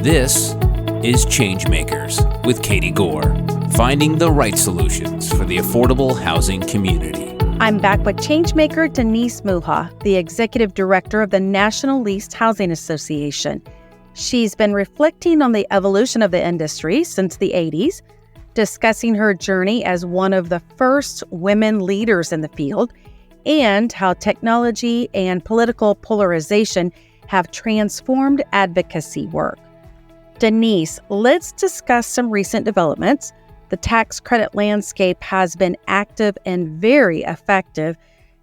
This is Changemakers with Katie Gore, finding the right solutions for the affordable housing community. I'm back with Changemaker Denise Muha, the Executive Director of the National Leased Housing Association. She's been reflecting on the evolution of the industry since the 80s, discussing her journey as one of the first women leaders in the field, and how technology and political polarization have transformed advocacy work. Denise, let's discuss some recent developments. The tax credit landscape has been active and very effective,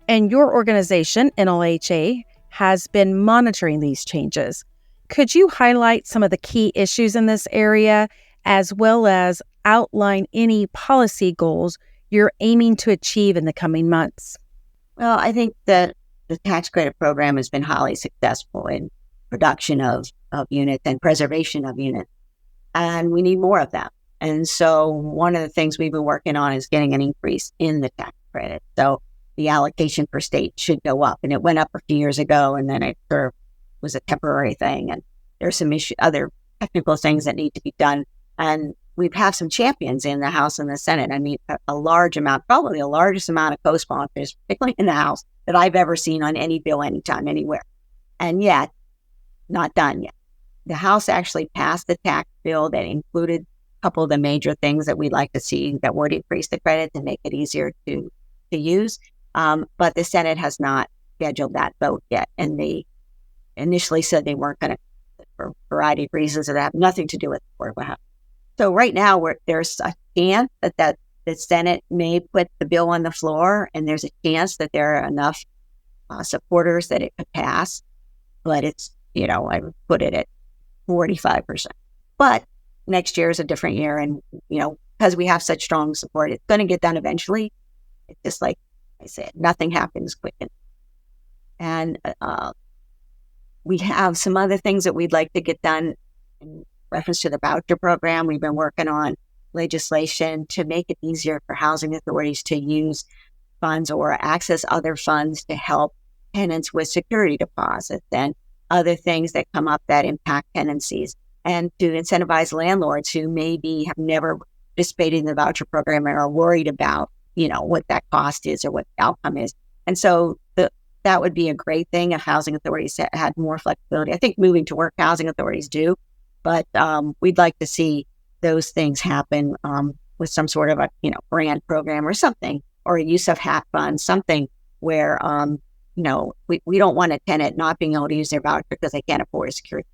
and your organization, NLHA, has been monitoring these changes. Could you highlight some of the key issues in this area, as well as outline any policy goals you're aiming to achieve in the coming months? Well, I think that the tax credit program has been highly successful in production of units and preservation of units, and we need more of them. And so one of the things we've been working on is getting an increase in the tax credit. So the allocation per state should go up, and it went up a few years ago, and then it sort of was a temporary thing. And there's some other technical things that need to be done. And we have some champions in the House and the Senate. I mean, a large amount, probably the largest amount of co-sponsors, particularly in the House, that I've ever seen on any bill, anytime, anywhere. And yet, not done yet. The House actually passed the tax bill that included a couple of the major things that we'd like to see that would increase the credit and make it easier to use. But the Senate has not scheduled that vote yet. And they initially said they weren't going to, for a variety of reasons that have nothing to do with affordable housing. So right now, there's a chance that the Senate may put the bill on the floor, and there's a chance that there are enough supporters that it could pass. But it's, I would put it at 45%. But next year is a different year. And, because we have such strong support, it's going to get done eventually. It's just like I said, nothing happens quick. And we have some other things that we'd like to get done in reference to the voucher program. We've been working on legislation to make it easier for housing authorities to use funds or access other funds to help tenants with security deposits and other things that come up that impact tenancies, and to incentivize landlords who maybe have never participated in the voucher program and are worried about, what that cost is or what the outcome is. And so that would be a great thing if housing authorities had more flexibility. I think moving to work housing authorities do, but we'd like to see those things happen with some sort of a, grant program or something, or a use of HAT fund, something where, we don't want a tenant not being able to use their voucher because they can't afford a security.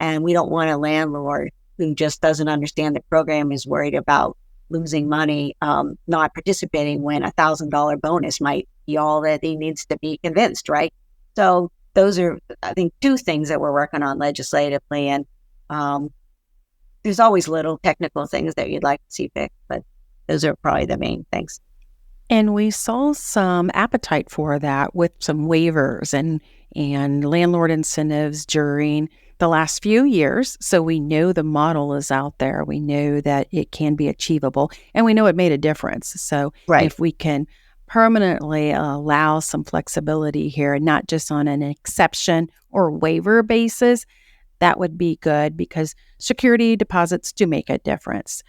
And we don't want a landlord who just doesn't understand the program, is worried about losing money, not participating when $1,000 bonus might be all that he needs to be convinced, right? So those are, I think, two things that we're working on legislatively. And there's always little technical things that you'd like to see fixed, but those are probably the main things. And we saw some appetite for that with some waivers and landlord incentives during the last few years. So we know the model is out there. We know that it can be achievable, and we know it made a difference. So If we can permanently allow some flexibility here, and not just on an exception or waiver basis, that would be good, because security deposits do make a difference.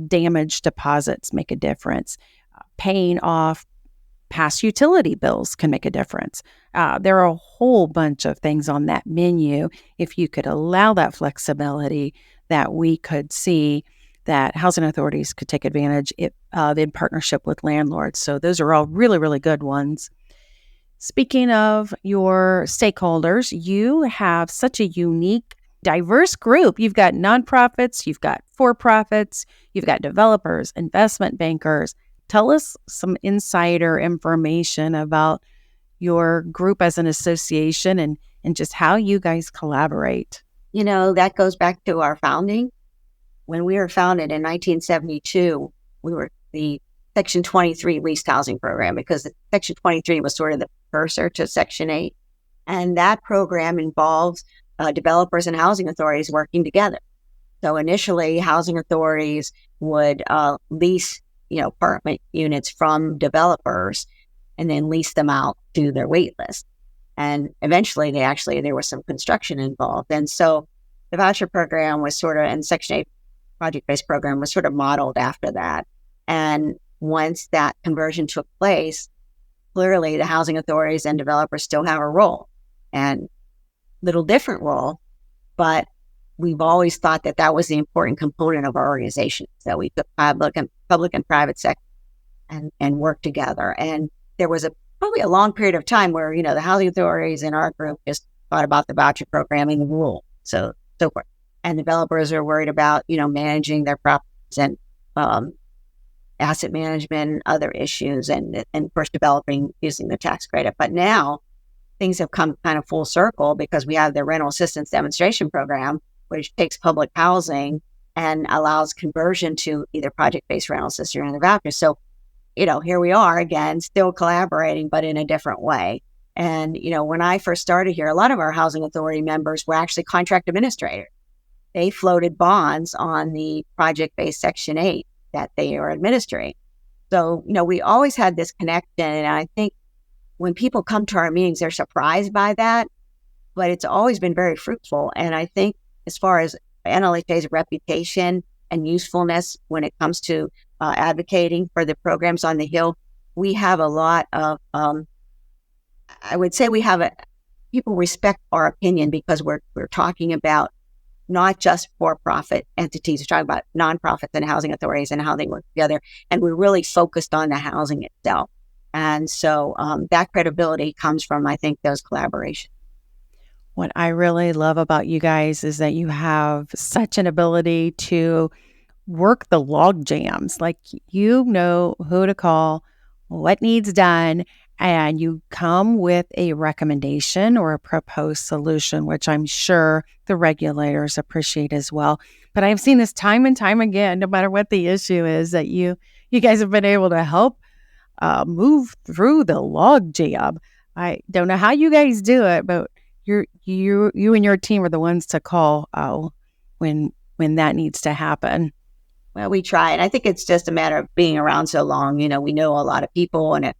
Damage deposits make a difference. Paying off past utility bills can make a difference. There are a whole bunch of things on that menu. If you could allow that flexibility, that we could see that housing authorities could take advantage of in partnership with landlords. So those are all really, really good ones. Speaking of your stakeholders, you have such a unique, diverse group. You've got nonprofits, you've got for-profits, you've got developers, investment bankers. Tell us some insider information about your group as an association and just how you guys collaborate. That goes back to our founding. When we were founded in 1972, we were the Section 23 leased housing program, because Section 23 was sort of the precursor to Section 8. And that program involves developers and housing authorities working together. So initially, housing authorities would lease apartment units from developers and then lease them out to their wait list. And eventually there was some construction involved. And so the voucher program was sort of, and Section 8 project-based program was sort of modeled after that. And once that conversion took place, clearly the housing authorities and developers still have a role, and little different role, but we've always thought that that was the important component of our organization, that we put public and private sector and work together. And there was probably a long period of time where, the housing authorities in our group just thought about the voucher program and the rule, so forth. And developers are worried about, managing their properties and asset management and other issues, and of course developing using the tax credit. But now things have come kind of full circle because we have the rental assistance demonstration program, which takes public housing and allows conversion to either project-based rental assistance or the voucher. So, here we are again, still collaborating, but in a different way. And, when I first started here, a lot of our housing authority members were actually contract administrators. They floated bonds on the project-based Section 8 that they are administering. So, we always had this connection. And I think when people come to our meetings, they're surprised by that, but it's always been very fruitful. And I think as far as NLHA's reputation and usefulness when it comes to advocating for the programs on the Hill, we have a lot of, I would say people respect our opinion because we're talking about not just for-profit entities. We're talking about nonprofits and housing authorities and how they work together. And we're really focused on the housing itself. And so that credibility comes from, I think, those collaborations. What I really love about you guys is that you have such an ability to work the log jams. Like, you know who to call, what needs done, and you come with a recommendation or a proposed solution, which I'm sure the regulators appreciate as well. But I've seen this time and time again, no matter what the issue is, that you guys have been able to help move through the log jam. I don't know how you guys do it, but you and your team are the ones to call when that needs to happen. Well, we try, and I think it's just a matter of being around so long. We know a lot of people, and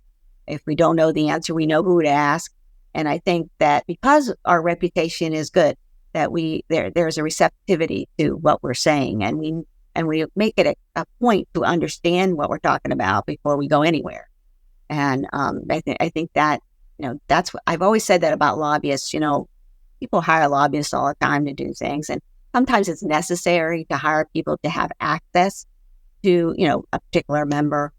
if we don't know the answer, we know who to ask. And I think that because our reputation is good, that there's a receptivity to what we're saying, and we make it a point to understand what we're talking about before we go anywhere. And I think that that's what I've always said that about lobbyists. People hire lobbyists all the time to do things, and sometimes it's necessary to hire people to have access to a particular member.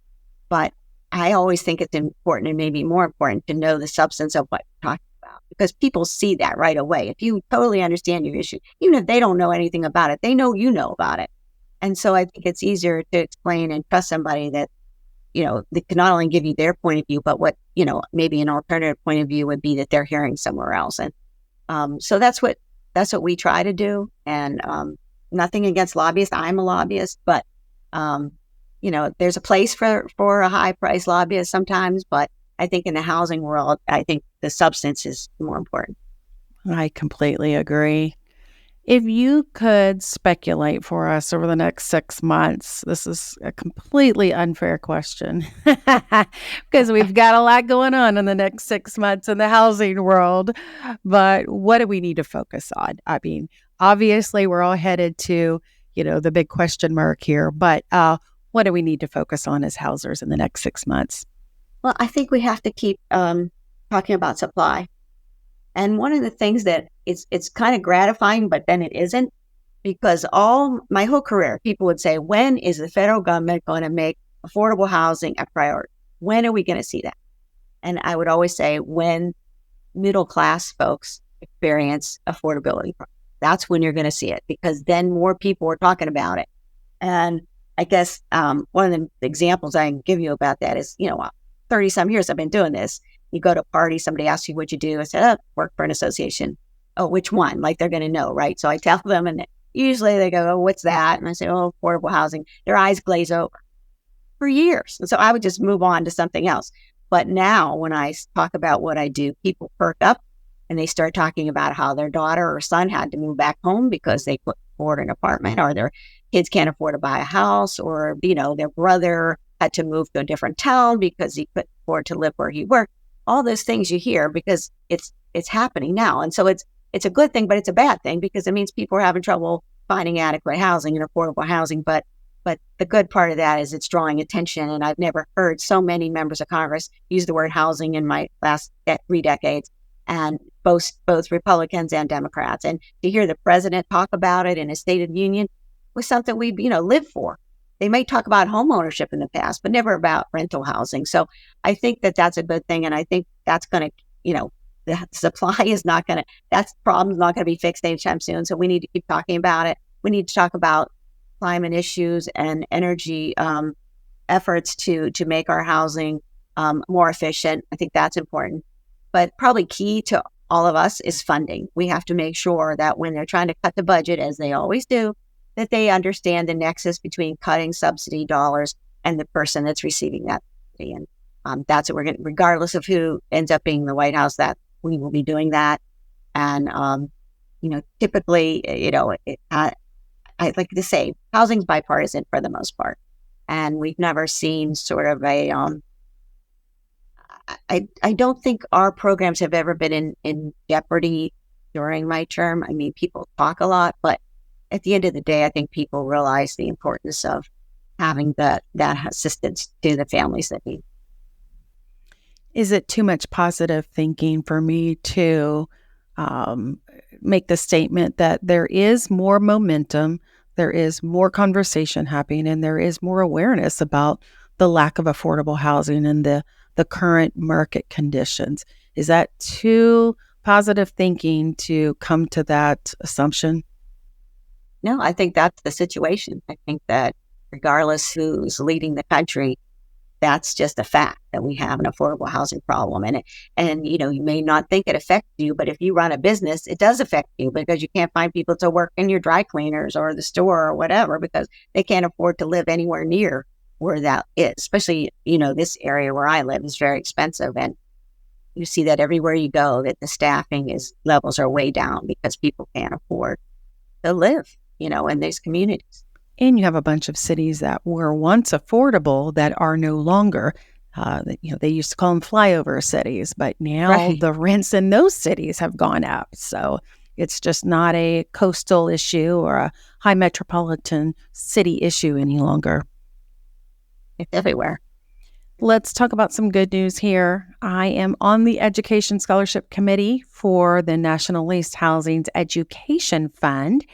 But I always think it's important, and maybe more important, to know the substance of what you're talking about, because people see that right away. If you totally understand your issue, even if they don't know anything about it, they know you know about it. And so I think it's easier to explain and trust somebody that, they can not only give you their point of view, but what, maybe an alternative point of view would be that they're hearing somewhere else. And so that's what we try to do. And nothing against lobbyists. I'm a lobbyist, but there's a place for a high price lobbyist sometimes, but I think in the housing world, I think the substance is more important. I completely agree. If you could speculate for us over the next 6 months, this is a completely unfair question because we've got a lot going on in the next 6 months in the housing world. But what do we need to focus on? I mean, obviously, we're all headed to, the big question mark here. But what do we need to focus on as housers in the next 6 months? Well, I think we have to keep talking about supply. And one of the things that it's kind of gratifying, but then it isn't, because my whole career, people would say, when is the federal government going to make affordable housing a priority? When are we going to see that? And I would always say, when middle class folks experience affordability, that's when you're going to see it, because then more people are talking about it. And I guess one of the examples I can give you about that is, 30 some years I've been doing this. You go to a party, somebody asks you what you do. I said, work for an association. Oh, which one? Like, they're going to know, right? So I tell them, and usually they go, oh, what's that? And I say, oh, affordable housing. Their eyes glaze over for years. And so I would just move on to something else. But now when I talk about what I do, people perk up and they start talking about how their daughter or son had to move back home because they couldn't afford an apartment, or their kids can't afford to buy a house, or, their brother had to move to a different town because he couldn't afford to live where he worked. All those things you hear because it's happening now. And so it's a good thing, but it's a bad thing because it means people are having trouble finding adequate housing and affordable housing. But the good part of that is it's drawing attention. And I've never heard so many members of Congress use the word housing in my last 3 decades, and both Republicans and Democrats. And to hear the president talk about it in a State of the Union was something we, lived for. They may talk about home ownership in the past, but never about rental housing. So I think that that's a good thing. And I think that's going to, the supply is not going to, that problem's not going to be fixed anytime soon. So we need to keep talking about it. We need to talk about climate issues and energy efforts to make our housing more efficient. I think that's important. But probably key to all of us is funding. We have to make sure that when they're trying to cut the budget, as they always do, that they understand the nexus between cutting subsidy dollars and the person that's receiving that subsidy. And that's what we're going to, regardless of who ends up being the White House, that we will be doing that. And, typically, I like to say housing's bipartisan for the most part. And we've never seen sort of a, I don't think our programs have ever been in jeopardy during my term. I mean, people talk a lot, but at the end of the day, I think people realize the importance of having that assistance to the families that need. Is it too much positive thinking for me to make the statement that there is more momentum, there is more conversation happening, and there is more awareness about the lack of affordable housing and the current market conditions? Is that too positive thinking to come to that assumption? No, I think that's the situation. I think that regardless who's leading the country, that's just a fact that we have an affordable housing problem. And you may not think it affects you, but if you run a business, it does affect you because you can't find people to work in your dry cleaners or the store or whatever because they can't afford to live anywhere near where that is. Especially, this area where I live is very expensive. And you see that everywhere you go, that the staffing levels are way down because people can't afford to live, in these communities. And you have a bunch of cities that were once affordable that are no longer. They used to call them flyover cities, but now the rents in those cities have gone up. So it's just not a coastal issue or a high metropolitan city issue any longer. It's everywhere. Let's talk about some good news here. I am on the Education Scholarship Committee for the National Leased Housing's Education Fund.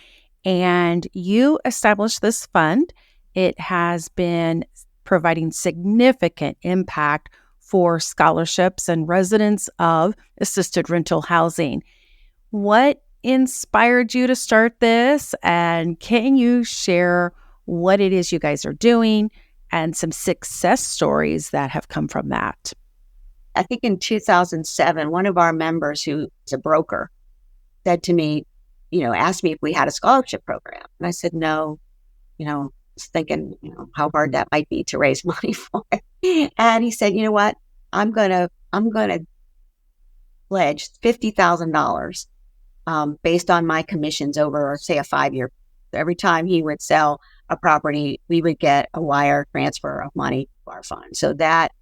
And you established this fund. It has been providing significant impact for scholarships and residents of assisted rental housing. What inspired you to start this? And can you share what it is you guys are doing and some success stories that have come from that? I think in 2007, one of our members who is a broker said to me, asked me if we had a scholarship program. And I said, no, was thinking, how hard that might be to raise money for it. And he said, you know what, I'm going to pledge $50,000 based on my commissions over, say, a 5-year. Every time he would sell a property, we would get a wire transfer of money to our fund. So that,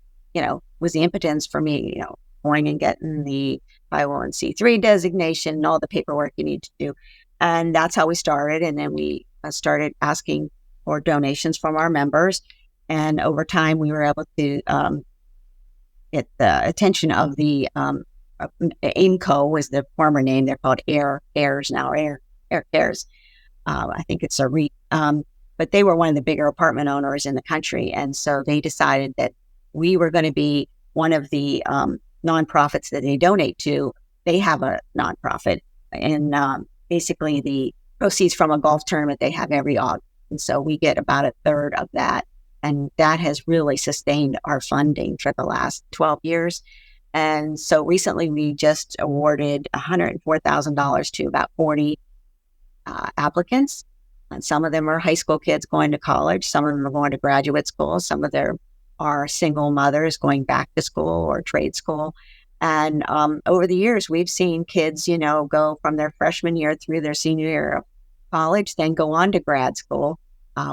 was the impotence for me, going and getting the 501c3 designation and all the paperwork you need to do. And that's how we started. And then we started asking for donations from our members. And over time, we were able to get the attention of the AIMCO was the former name. They're called Heirs now, Air Cares. I think it's a REIT. But they were one of the bigger apartment owners in the country. And so they decided that we were going to be one of the nonprofits that they donate to. They have a nonprofit, and basically the proceeds from a golf tournament they have every August. And so we get about a third of that. And that has really sustained our funding for the last 12 years. And so recently we just awarded $104,000 to about 40 applicants. And some of them are high school kids going to college. Some of them are going to graduate school. Some of them are single mothers going back to school or trade school. And over the years, we've seen kids, go from their freshman year through their senior year of college, then go on to grad school.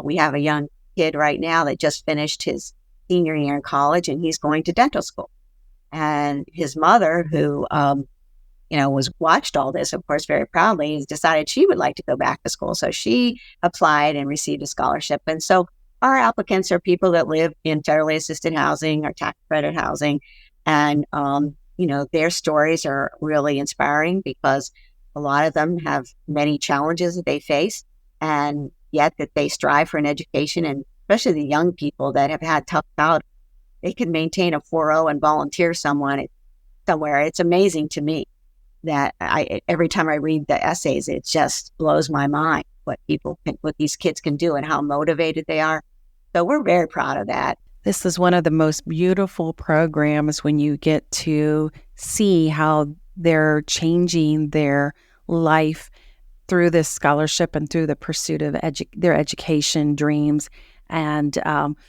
We have a young kid right now that just finished his senior year in college, and he's going to dental school. And his mother, who was watched all this, of course, very proudly, has decided she would like to go back to school. So she applied and received a scholarship. And so our applicants are people that live in federally assisted housing or tax credit housing. And, their stories are really inspiring because a lot of them have many challenges that they face, and yet that they strive for an education. And especially the young people that have had tough out, they can maintain a 4.0 and volunteer somewhere. It's amazing to me that every time I read the essays, it just blows my mind what these kids can do and how motivated they are. So we're very proud of that. This is one of the most beautiful programs when you get to see how they're changing their life through this scholarship and through the pursuit of their education dreams. And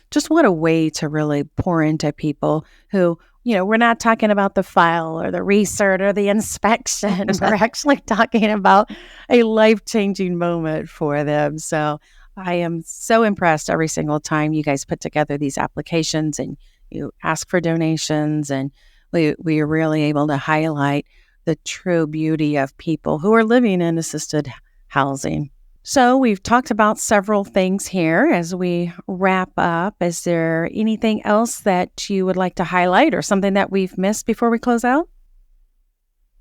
just what a way to really pour into people who, we're not talking about the file or the recert or the inspection. We're actually talking about a life-changing moment for them. So I am so impressed every single time you guys put together these applications and you ask for donations, and we are really able to highlight the true beauty of people who are living in assisted housing. So we've talked about several things here as we wrap up. Is there anything else that you would like to highlight or something that we've missed before we close out?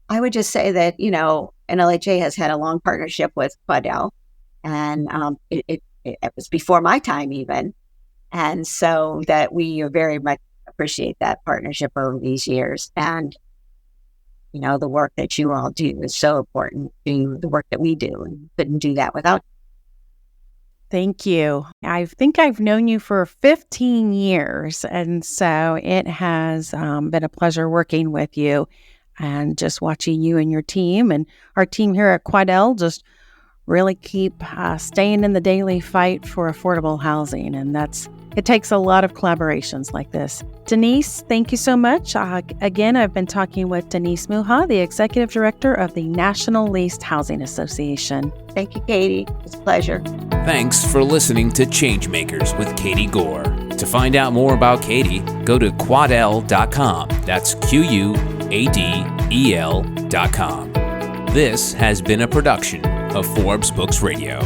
I would just say that, NLHA has had a long partnership with Quadell, and it was before my time even. And so that we very much appreciate that partnership over these years. And the work that you all do is so important to the work that we do, and couldn't do that without you. Thank you. I think I've known you for 15 years, and so it has been a pleasure working with you and just watching you and your team and our team here at Quadell just really keep staying in the daily fight for affordable housing. And it takes a lot of collaborations like this. Denise, thank you so much. Again, I've been talking with Denise Muha, the Executive Director of the National Leased Housing Association. Thank you, Katie. It's a pleasure. Thanks for listening to Changemakers with Katie Gore. To find out more about Katie, go to quadell.com. That's QUADEL.com. This has been a production of Forbes Books Radio.